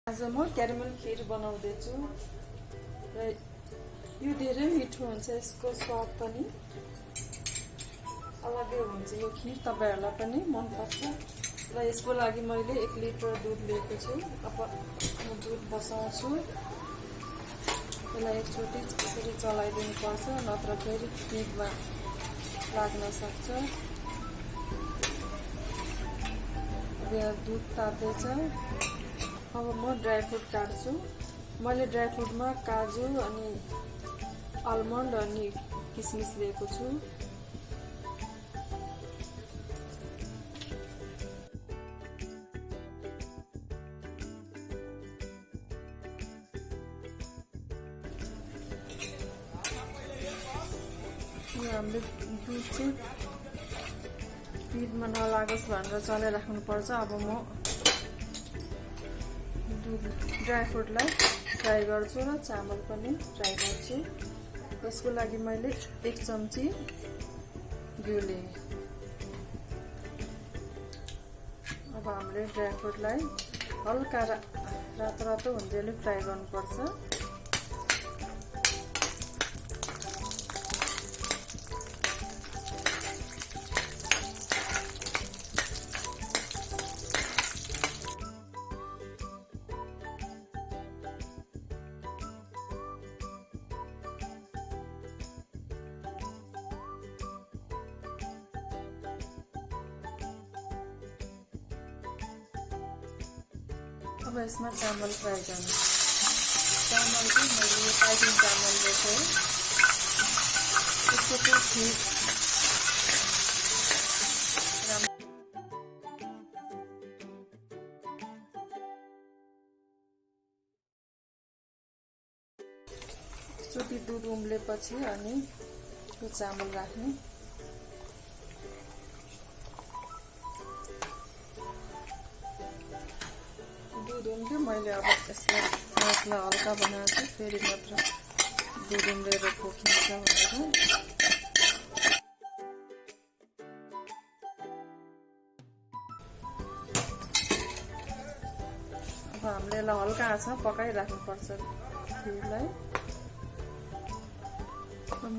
आज म क्यारामल खीर बनाउँदैछु र यो धेरै मिठो हुन्छ। यसको स्वाद पनि अलग्गै हुन्छ। यो खीर तपाईहरुलाई पनि मन पर्छ र यसको लागि मैले 1 लिटर दुध लिएको छु। अब म दुध बसाउँछु। यसलाई एकचोटी यसरी चलाइदिनु पर्छ, नत्र फेरि खीरमा लाग्न सक्छ। अब यहाँ दुध ताप्दैछ। अब म ड्राई फ्रुट काट्छु। मैले ड्राई फ्रुटमा काजु अनि आलमन्ड अनि किसमिस लिएको छु। यो हामीले दुध चाहिँ पिठमा नलागोस् भनेर चलाइराख्नु पर्छ। अब म ड्राई फ्रुटलाई फ्राई गर्छु र चामल पनि फ्राई गर्छु। यसको लागि मैले 1 चम्ची घिउ लिएँ। अब हामीले ड्राई फ्रुटलाई हल्का रातो रातो हुँदै फ्राई गर्नुपर्छ। अब यसमा चामल फ्राई गर्नु। चामल चाहिँ मैले यो टाइचिन चामल लिएको हो। यसको चाहिँ खीर एकचोटि दुध उम्लेपछि अनि यो चामल राख्ने। दुध उम्ल्यो। मैले अब यसलाई मासुलाई हल्का बनाएको छु, फेरि मात्र दुध उम्लेर पोखिन्छ भनेर। अब हामीले यसलाई हल्का आँचमा पकाइराख्नुपर्छ खीरलाई।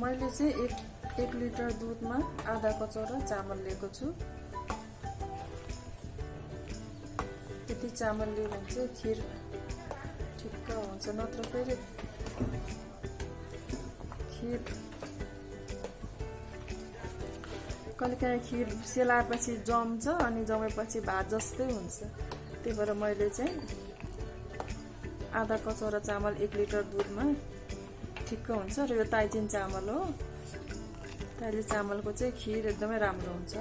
मैले चाहिँ 1 लिटर दुधमा आधा कचौरा चामल लिएको छु। यति चामल लियो भने चाहिँ खीर ठिक्क हुन्छ, नत्र फेरि खीर कहिलेकाहीँ खीर सेलाएपछि जम्छ अनि जमेपछि भात जस्तै हुन्छ। त्यही भएर मैले चाहिँ आधा कचौरा चामल 1 लिटर दुधमा ठिक्क हुन्छ। र यो ताइचिन चामल हो। ताइचिन चामलको चाहिँ खीर एकदमै राम्रो हुन्छ।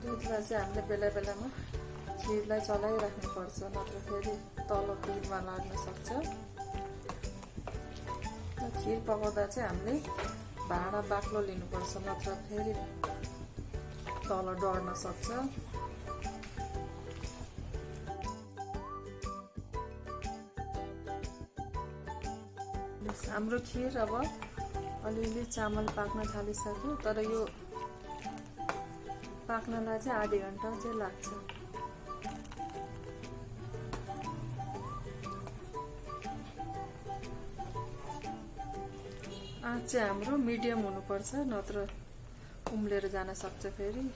दुधलाई चाहिँ हामीले बेला बेलामा खीरलाई चलाइराख्नुपर्छ, नत्र फेरि तल खीरमा लाग्न सक्छ। खीर पकाउँदा चाहिँ हामीले भाँडा बाक्लो लिनुपर्छ, नत्र फेरि तल डढ्न सक्छ। हाम्रो खीर अब अलिअलि चामल पाक्न थालिसक्यो, तर यो पाक्नलाई चाहिँ आधी घण्टा चाहिँ लाग्छ। आँच चाहिँ हाम्रो मिडियम हुनुपर्छ, नत्र उम्लेर जान सक्छ फेरि।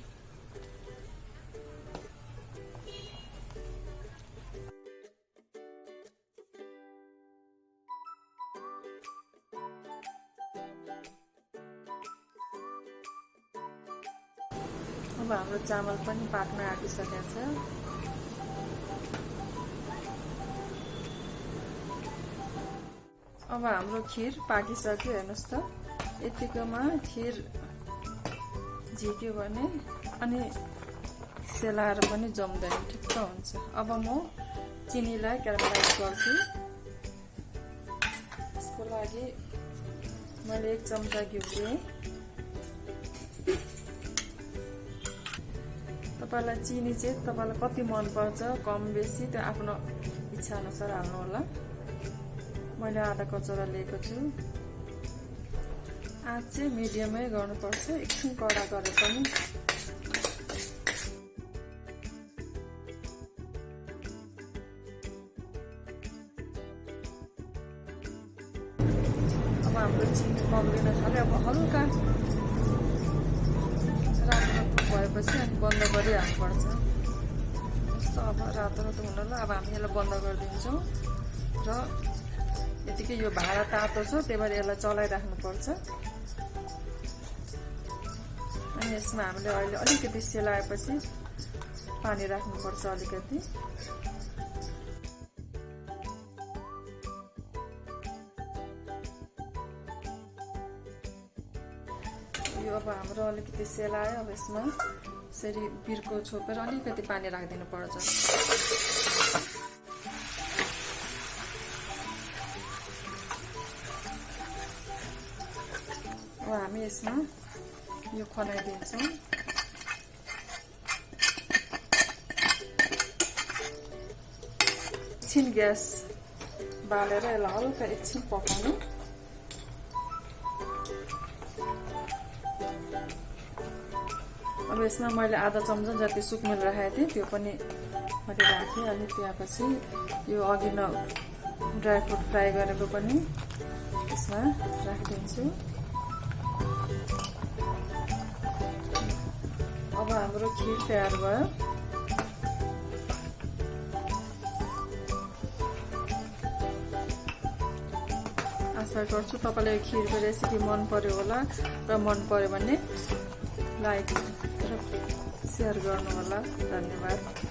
अब हाम्रो चामल पनि पाक्न आँटिसकेको छ। अब हाम्रो खीर पाकिसक्यो। हेर्नुहोस् त, यतिकोमा खीर झिक्यो भने अनि सेलाएर पनि जम्दैन, ठिक्क हुन्छ। अब म चिनीलाई क्यारामलाइज गर्छु। यसको लागि मैले 1 चम्चा घिउ लिएँ। तपाईलाई चिनी चाहिँ तपाईलाई कति मन पर्छ, कम बेसी त्यो आफ्नो इच्छा अनुसार हाल्नु होला। मैले आधा कचौरा लिएको छु। आँच चाहिँ मिडियमै गर्नुपर्छ, एकछिन कडा गरे पनि। अब हाम्रो चिनी पग्लिन थाल्यो। अब हल्का रातो भएपछि अनि बन्द गरिहाल्नुपर्छ। जस्तो अब रातो हुनलाई अब हामी यसलाई बन्द गरिदिन्छौँ र यतिकै यो भाँडा तातो छ, त्यही भएर यसलाई चलाइराख्नुपर्छ। अनि यसमा हामीले अहिले अलिकति सेलाएपछि पानी राख्नुपर्छ अलिकति। यो अब हाम्रो अलिकति सेलायो। अब यसमा यसरी बिर्को छोपेर अलिकति पानी राखिदिनु पर्छ। अब हामी यसमा यो खनाइदिन्छौँ। एकछिन ग्यास बालेर यसलाई हल्का एकछिन पकाउनु। अब यसमा मैले आधा चम्चा जति सुकमेल राखेको थिएँ त्यो पनि मैले राखेँ। अनि त्यसपछि यो अघि ड्राई फ्रुट फ्राई गरेको पनि यसमा राखिदिन्छु। अब हाम्रो खिर तयार भयो। आशा गर्छु तपाईँलाई यो खिरको रेसिपी मन पर्यो होला र मन पर्यो भने लाइक र सेयर गर्नु होला। धन्यवाद।